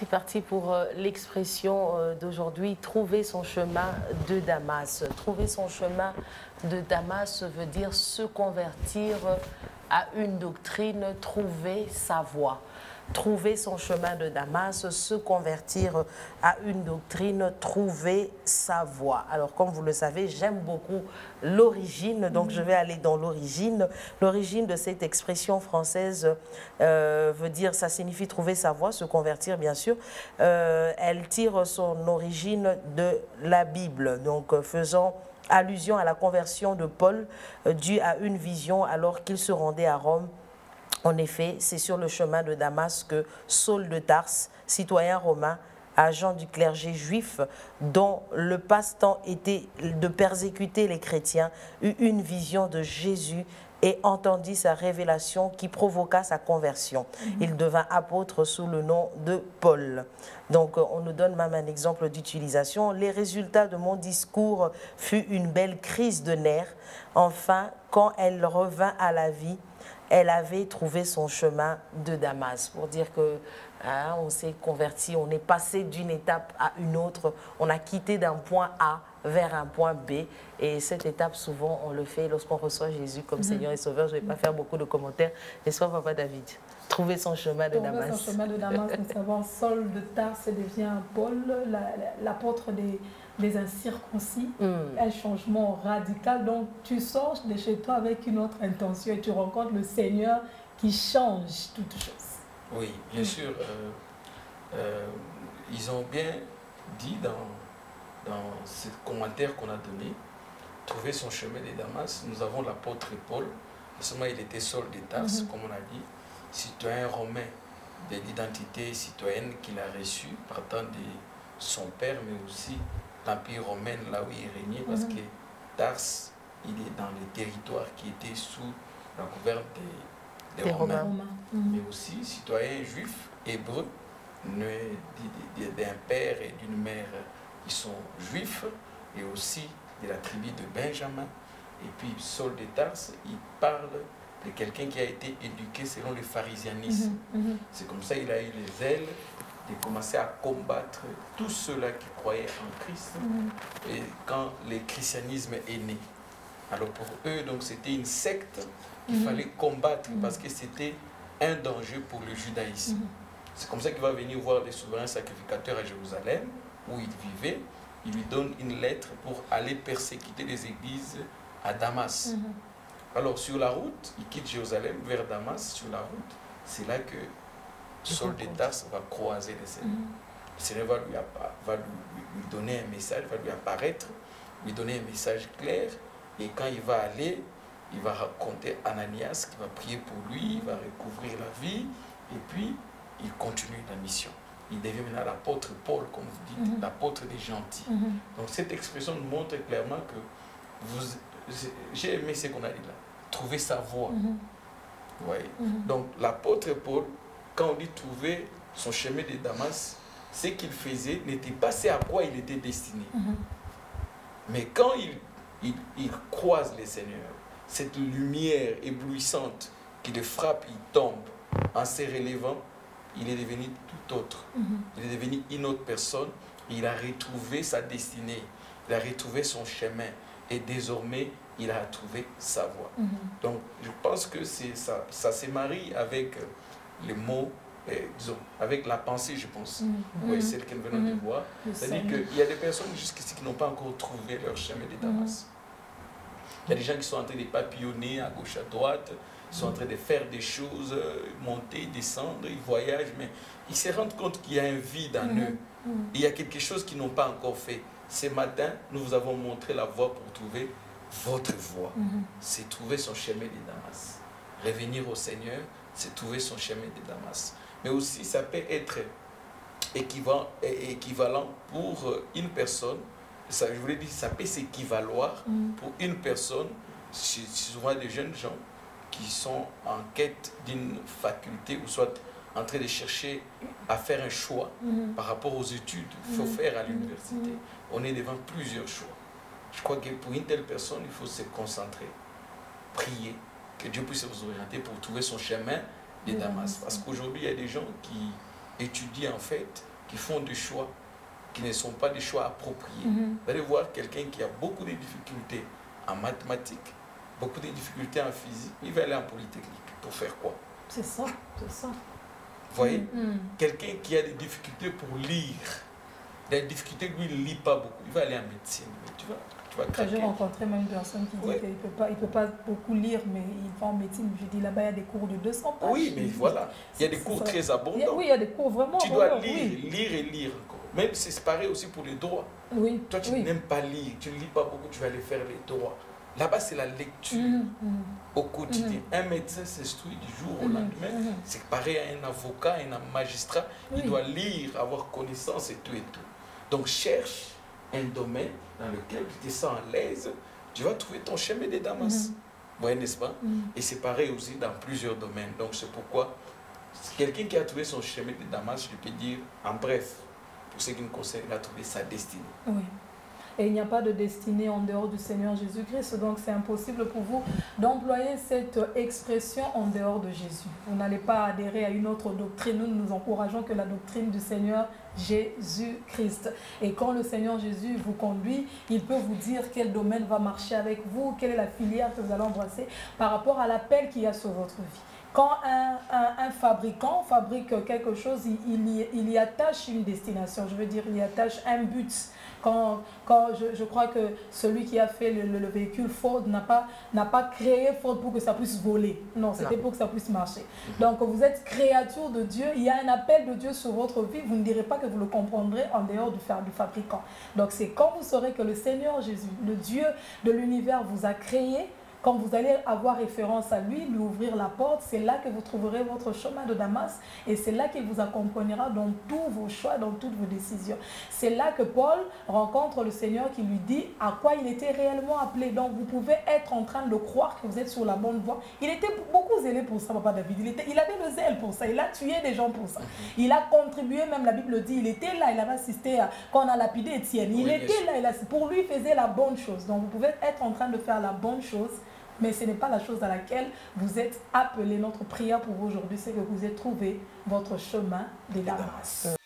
C'est parti pour l'expression d'aujourd'hui, trouver son chemin de Damas. Trouver son chemin de Damas veut dire se convertir à une doctrine, trouver sa voie. Trouver son chemin de Damas, se convertir à une doctrine, trouver sa voie. Alors, comme vous le savez, j'aime beaucoup l'origine, donc je vais aller dans l'origine. L'origine de cette expression française veut dire, ça signifie trouver sa voie, se convertir, bien sûr. Elle tire son origine de la Bible, donc faisant allusion à la conversion de Paul due à une vision alors qu'il se rendait à Rome. En effet, c'est sur le chemin de Damas que Saul de Tarse, citoyen romain, agent du clergé juif, dont le passe-temps était de persécuter les chrétiens, eut une vision de Jésus et entendit sa révélation qui provoqua sa conversion. Il devint apôtre sous le nom de Paul. Donc, on nous donne même un exemple d'utilisation. Les résultats de mon discours fut une belle crise de nerfs. Enfin, quand elle revint à la vie, elle avait trouvé son chemin de Damas. Pour dire que on s'est converti, on est passé d'une étape à une autre, on a quitté d'un point A vers un point B. Et cette étape, souvent, on le fait lorsqu'on reçoit Jésus comme Seigneur et Sauveur. Je ne vais pas faire beaucoup de commentaires. N'est-ce pas, Papa David? Trouver son chemin de Damas. Trouver son chemin de Damas, nous savons, Saul de Tarse devient Paul, l'apôtre des incirconcis. Un changement radical. Donc, tu sors de chez toi avec une autre intention et tu rencontres le Seigneur qui change toutes choses. Oui, bien sûr. Ils ont bien dit dans ce commentaire qu'on a donné, trouver son chemin de Damas. Nous avons l'apôtre Paul. À ce moment, il était Saul de Tarse, comme on a dit, citoyen romain de l'identité citoyenne qu'il a reçue partant de son père, mais aussi l'Empire romain, là où il régnait, parce que Tarse, il est dans les territoires qui étaient sous la gouverne des Romains. Mais aussi citoyen juif, hébreu, né d'un père et d'une mère qui sont juifs, et aussi de la tribu de Benjamin. Et puis Saul de Tarse, il parle de quelqu'un qui a été éduqué selon le pharisianisme. C'est comme ça qu'il a eu les ailes de commencer à combattre tous ceux-là qui croyaient en Christ. Et quand le christianisme est né. Alors pour eux, donc c'était une secte qu'il fallait combattre parce que c'était un danger pour le judaïsme. C'est comme ça qu'il va venir voir les souverains sacrificateurs à Jérusalem, où il vivait. Il lui donne une lettre pour aller persécuter les églises à Damas. Alors sur la route, il quitte Jérusalem vers Damas. Sur la route, c'est là que Saul de Tarse va croiser le Seigneur. Le Seigneur va lui donner un message, va lui apparaître, lui donner un message clair. Et quand il va aller, il va raconter Ananias qui va prier pour lui, il va recouvrir la vie, et puis il continue la mission. Il devient maintenant l'apôtre Paul, comme vous dites, l'apôtre des gentils. Donc cette expression nous montre clairement que j'ai aimé ce qu'on a dit là, trouver sa voie. Donc l'apôtre Paul, quand on dit trouver son chemin de Damas, ce qu'il faisait n'était pas ce à quoi il était destiné. Mais quand il croise le Seigneur, cette lumière éblouissante qui le frappe, il tombe. En se relevant, il est devenu tout autre. Il est devenu une autre personne. Il a retrouvé sa destinée. Il a retrouvé son chemin. Et désormais, il a trouvé sa voie. Donc, je pense que ça se marie avec les mots, disons, avec la pensée, je pense. Oui, celle que nous venons de voir. C'est-à-dire qu'il y a des personnes jusqu'ici qui n'ont pas encore trouvé leur chemin de Damas. Il y a des gens qui sont en train de papillonner à gauche, à droite, ils sont en train de faire des choses, monter, descendre, ils voyagent, mais ils se rendent compte qu'il y a un vide en eux. Il y a quelque chose qu'ils n'ont pas encore fait. Ce matin, nous vous avons montré la voie pour trouver votre voie. C'est trouver son chemin de Damas. Revenir au Seigneur, c'est trouver son chemin de Damas. Mais aussi, ça peut être équivalent pour une personne. Ça, je voulais dire, ça peut s'équivaloir pour une personne, souvent des jeunes gens qui sont en quête d'une faculté ou soit en train de chercher à faire un choix par rapport aux études qu'il faut faire à l'université. On est devant plusieurs choix. Je crois que pour une telle personne, il faut se concentrer, prier, que Dieu puisse vous orienter pour trouver son chemin de Damas. Parce qu'aujourd'hui, il y a des gens étudier en fait, qui font des choix qui ne sont pas des choix appropriés. Vous allez voir quelqu'un qui a beaucoup de difficultés en mathématiques, beaucoup de difficultés en physique, il va aller en polytechnique. Pour faire quoi? C'est ça, c'est ça. Vous voyez, quelqu'un qui a des difficultés pour lire, des difficultés, lui, il ne lit pas beaucoup, il va aller en médecine. Mais tu vas craquer. J'ai rencontré même une personne qui dit qu'il ne peut pas beaucoup lire, mais il va en médecine. Je dis là-bas, il y a des cours de 200 pages. Oui, mais voilà, il y a des cours très abondants. Oui, il y a des cours vraiment. Tu dois lire et lire encore. Même c'est pareil aussi pour les droits. Oui. Toi, tu n'aimes pas lire, tu ne lis pas beaucoup, tu vas aller faire les droits. Là-bas, c'est la lecture au quotidien. Un médecin s'instruit du jour au lendemain. C'est pareil à un avocat, un magistrat. Il doit lire, avoir connaissance et tout et tout. Donc, cherche un domaine dans lequel tu te sens à l'aise. Tu vas trouver ton chemin de Damas. Oui, n'est-ce pas? Et c'est pareil aussi dans plusieurs domaines. Donc, c'est pourquoi quelqu'un qui a trouvé son chemin de Damas, je peux dire, en bref, pour ce qui me concerne, il a trouvé sa destinée. Oui. Et il n'y a pas de destinée en dehors du Seigneur Jésus-Christ. Donc, c'est impossible pour vous d'employer cette expression en dehors de Jésus. Vous n'allez pas adhérer à une autre doctrine. Nous nous encourageons que la doctrine du Seigneur Jésus-Christ. Et quand le Seigneur Jésus vous conduit, il peut vous dire quel domaine va marcher avec vous, quelle est la filière que vous allez embrasser par rapport à l'appel qu'il y a sur votre vie. Quand un fabricant fabrique quelque chose, il y attache une destination, je veux dire, il y attache un but. Quand je crois que celui qui a fait le véhicule Ford n'a pas créé Ford pour que ça puisse voler. Non, c'était pour que ça puisse marcher. Donc, vous êtes créature de Dieu, il y a un appel de Dieu sur votre vie, vous ne direz pas que vous le comprendrez en dehors du fabricant. Donc, c'est quand vous saurez que le Seigneur Jésus, le Dieu de l'univers vous a créé, quand vous allez avoir référence à lui, lui ouvrir la porte, c'est là que vous trouverez votre chemin de Damas et c'est là qu'il vous accompagnera dans tous vos choix, dans toutes vos décisions. C'est là que Paul rencontre le Seigneur qui lui dit à quoi il était réellement appelé. Donc vous pouvez être en train de croire que vous êtes sur la bonne voie. Il était beaucoup zélé pour ça, papa David. Il avait le zèle pour ça. Il a tué des gens pour ça. Il a contribué, même la Bible dit, il était là, il avait assisté quand on a lapidé Étienne. Il était là, pour lui, il faisait la bonne chose. Donc vous pouvez être en train de faire la bonne chose, mais ce n'est pas la chose à laquelle vous êtes appelé. Notre prière pour aujourd'hui, c'est que vous ayez trouvé votre chemin de Damas.